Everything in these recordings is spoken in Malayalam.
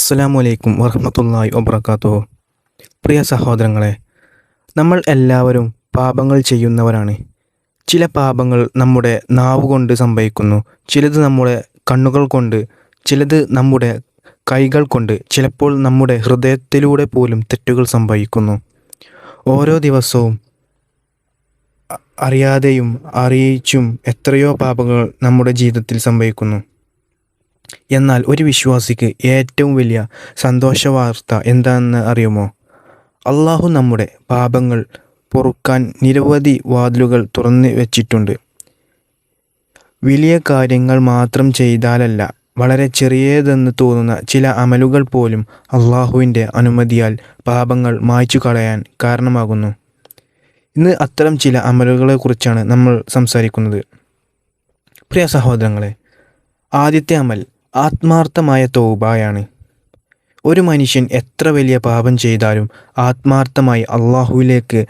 അസ്സലാമു അലൈക്കും വറഹ്മത്തുള്ളാഹി വബറകാതുഹു. പ്രിയ സഹോദരങ്ങളെ, നമ്മൾ എല്ലാവരും പാപങ്ങൾ ചെയ്യുന്നവരാണ്. ചില പാപങ്ങൾ നമ്മുടെ നാവ് കൊണ്ട് സംഭവിക്കുന്നു, ചിലത് നമ്മുടെ കണ്ണുകൾ കൊണ്ട്, ചിലത് നമ്മുടെ കൈകൾ കൊണ്ട്, ചിലപ്പോൾ നമ്മുടെ ഹൃദയത്തിലൂടെ പോലും തെറ്റുകൾ സംഭവിക്കുന്നു. ഓരോ ദിവസവും അറിയാതെയും അറിയിച്ചും എത്രയോ പാപങ്ങൾ നമ്മുടെ ജീവിതത്തിൽ സംഭവിക്കുന്നു. എന്നാൽ ഒരു വിശ്വാസിക്ക് ഏറ്റവും വലിയ സന്തോഷവാർത്ത എന്താണെന്ന് അറിയുമോ? അള്ളാഹു നമ്മുടെ പാപങ്ങൾ പൊറുക്കാൻ നിരവധി വാതിലുകൾ തുറന്നു വച്ചിട്ടുണ്ട്. വലിയ കാര്യങ്ങൾ മാത്രം ചെയ്താലല്ല, വളരെ ചെറിയതെന്ന് തോന്നുന്ന ചില അമലുകൾ പോലും അള്ളാഹുവിൻ്റെ അനുമതിയാൽ പാപങ്ങൾ മായ്ച്ചു കളയാൻ കാരണമാകുന്നു. ഇന്ന് അത്തരം ചില അമലുകളെക്കുറിച്ചാണ് നമ്മൾ സംസാരിക്കുന്നത്. പ്രിയ സഹോദരങ്ങളെ, ആദ്യത്തെ അമൽ ആത്മാർത്ഥമായ തൗബയാണ്. ഒരു മനുഷ്യൻ എത്ര വലിയ പാപം ചെയ്താലും ആത്മാർത്ഥമായി അള്ളാഹുവിലേക്ക്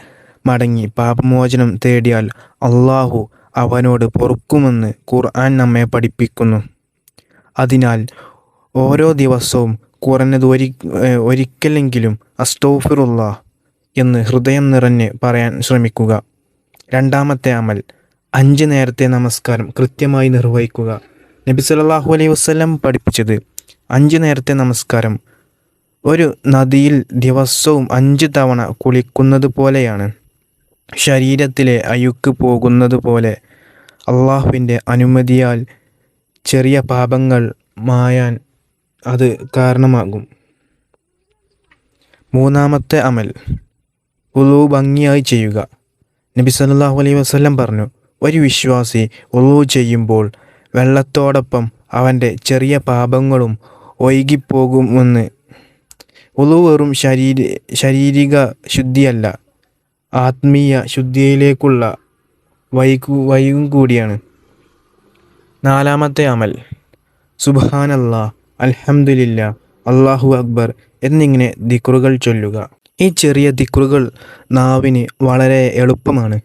മടങ്ങി പാപമോചനം തേടിയാൽ അള്ളാഹു അവനോട് പൊറുക്കുമെന്ന് ഖുർആൻ നമ്മെ പഠിപ്പിക്കുന്നു. അതിനാൽ ഓരോ ദിവസവും കുറഞ്ഞത് ഒരിക്കലെങ്കിലും അസ്തഗ്ഫിറുല്ലാഹ് എന്ന് ഹൃദയം നിറഞ്ഞ് പറയാൻ ശ്രമിക്കുക. രണ്ടാമത്തെ അമൽ 5 നേരത്തെ നമസ്കാരം കൃത്യമായി നിർവഹിക്കുക. നബി സല്ലല്ലാഹു അലൈഹി വസല്ലം പഠിപ്പിച്ചത് 5 നേരത്തെ നമസ്കാരം ഒരു നദിയിൽ ദിവസവും 5 തവണ കുളിക്കുന്നത് പോലെയാണ്. ശരീരത്തിലെ അഴുക്ക് പോകുന്നത് പോലെ അള്ളാഹുവിൻ്റെ അനുമതിയാൽ ചെറിയ പാപങ്ങൾ മായാൻ അത് കാരണമാകും. മൂന്നാമത്തെ അമൽ വുളു ഭംഗിയായി ചെയ്യുക. നബി സല്ലല്ലാഹു അലൈഹി വസല്ലം പറഞ്ഞു, ഒരു വിശ്വാസി വുളു ചെയ്യുമ്പോൾ വെള്ളത്തോടൊപ്പം അവൻ്റെ ചെറിയ പാപങ്ങളും ഒഴുകിപ്പോകുമെന്ന്. വുളു വെറും ശാരീരിക ശുദ്ധിയല്ല, ആത്മീയ ശുദ്ധിയിലേക്കുള്ള വഴിയും കൂടിയാണ്. നാലാമത്തെ അമൽ സുബ്ഹാനല്ലാഹ്, അൽഹംദുലില്ലാഹ്, അല്ലാഹു അക്ബർ എന്നിങ്ങനെ ദിക്റുകൾ ചൊല്ലുക. ഈ ചെറിയ ദിക്റുകൾ നാവിന് വളരെ എളുപ്പമാണ്,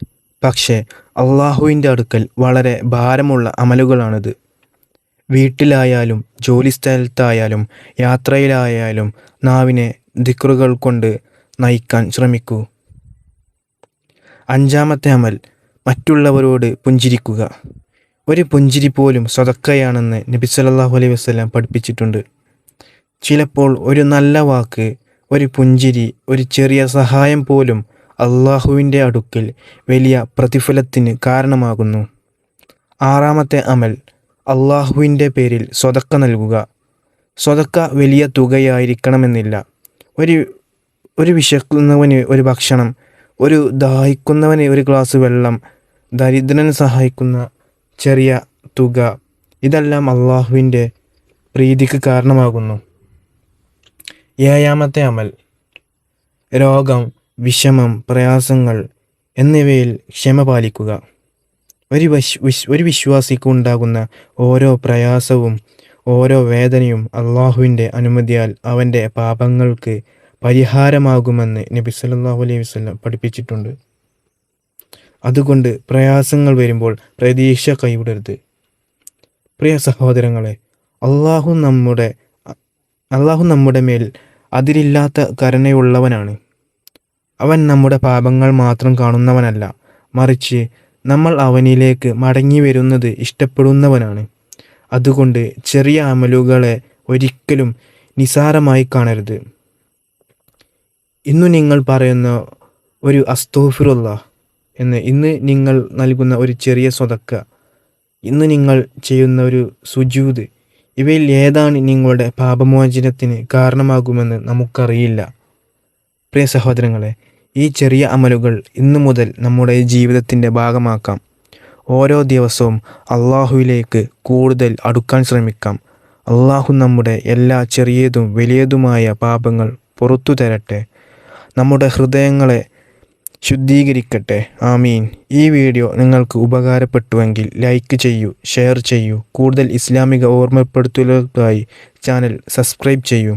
പക്ഷേ അള്ളാഹുവിൻ്റെ അടുക്കൽ വളരെ ഭാരമുള്ള അമലുകളാണിത്. വീട്ടിലായാലും ജോലിസ്ഥലത്തായാലും യാത്രയിലായാലും നാവിനെ ദിക്റുകൾ കൊണ്ട് നയിക്കാൻ ശ്രമിക്കൂ. അഞ്ചാമത്തെ അമൽ മറ്റുള്ളവരോട് പുഞ്ചിരിക്കുക. ഒരു പുഞ്ചിരി പോലും സദഖയാണെന്ന് നബി സല്ലല്ലാഹു അലൈഹി വസല്ലം പഠിപ്പിച്ചിട്ടുണ്ട്. ചിലപ്പോൾ ഒരു നല്ല വാക്ക്, ഒരു പുഞ്ചിരി, ഒരു ചെറിയ സഹായം പോലും അള്ളാഹുവിൻ്റെ അടുക്കൽ വലിയ പ്രതിഫലത്തിന് കാരണമാകുന്നു. ആറാമത്തെ അമൽ അള്ളാഹുവിൻ്റെ പേരിൽ സ്വതക്ക നൽകുക. സ്വതക്ക വലിയ തുകയായിരിക്കണമെന്നില്ല. ഒരു വിശക്കുന്നവന് ഒരു ഭക്ഷണം, ഒരു ദാഹിക്കുന്നവന് ഒരു ഗ്ലാസ് വെള്ളം, ദരിദ്രനെ സഹായിക്കുന്ന ചെറിയ തുക, ഇതെല്ലാം അള്ളാഹുവിൻ്റെ പ്രീതിക്ക് കാരണമാകുന്നു. ഏഴാമത്തെ അമൽ രോഗം, വിഷമം, പ്രയാസങ്ങൾ എന്നിവയിൽ ക്ഷമ പാലിക്കുക. ഒരു വിശ്വാസിക്ക് ഉണ്ടാകുന്ന ഓരോ പ്രയാസവും ഓരോ വേദനയും അള്ളാഹുവിൻ്റെ അനുമതിയാൽ അവൻ്റെ പാപങ്ങൾക്ക് പരിഹാരമാകുമെന്ന് നബി സല്ലല്ലാഹു അലൈഹി വസല്ലം പഠിപ്പിച്ചിട്ടുണ്ട്. അതുകൊണ്ട് പ്രയാസങ്ങൾ വരുമ്പോൾ പ്രതീക്ഷ കൈവിടരുത്. പ്രിയ സഹോദരങ്ങളെ, അള്ളാഹു നമ്മുടെ മേൽ അതിരില്ലാത്ത കരുണയുള്ളവനാണ്. അവൻ നമ്മുടെ പാപങ്ങൾ മാത്രം കാണുന്നവനല്ല, മറിച്ച് നമ്മൾ അവനിലേക്ക് മടങ്ങി വരുന്നത് ഇഷ്ടപ്പെടുന്നവനാണ്. അതുകൊണ്ട് ചെറിയ അമലുകളെ ഒരിക്കലും നിസാരമായി കാണരുത്. ഇന്നു നിങ്ങൾ പറയുന്ന ഒരു അസ്തഗ്ഫിറുല്ലാഹ് എന്ന്, ഇന്ന് നിങ്ങൾ നൽകുന്ന ഒരു ചെറിയ സ്വതക്ക, ഇന്ന് നിങ്ങൾ ചെയ്യുന്ന ഒരു സുജൂദ്, ഇവയിൽ ഏതാണ് നിങ്ങളുടെ പാപമോചനത്തിന് കാരണമാകുമെന്ന് നമുക്കറിയില്ല. പ്രിയ സഹോദരങ്ങളെ, ഈ ചെറിയ അമലുകൾ ഇന്നു മുതൽ നമ്മുടെ ജീവിതത്തിൻ്റെ ഭാഗമാക്കാം. ഓരോ ദിവസവും അള്ളാഹുവിലേക്ക് കൂടുതൽ അടുക്കാൻ ശ്രമിക്കാം. അള്ളാഹു നമ്മുടെ എല്ലാ ചെറിയതും വലിയതുമായ പാപങ്ങൾ പുറത്തു തരട്ടെ, നമ്മുടെ ഹൃദയങ്ങളെ ശുദ്ധീകരിക്കട്ടെ. ആമീൻ. ഈ വീഡിയോ നിങ്ങൾക്ക് ഉപകാരപ്പെട്ടുവെങ്കിൽ ലൈക്ക് ചെയ്യൂ, ഷെയർ ചെയ്യൂ. കൂടുതൽ ഇസ്ലാമിക ഓർമ്മപ്പെടുത്തലുകൾക്കായി ചാനൽ സബ്സ്ക്രൈബ് ചെയ്യൂ.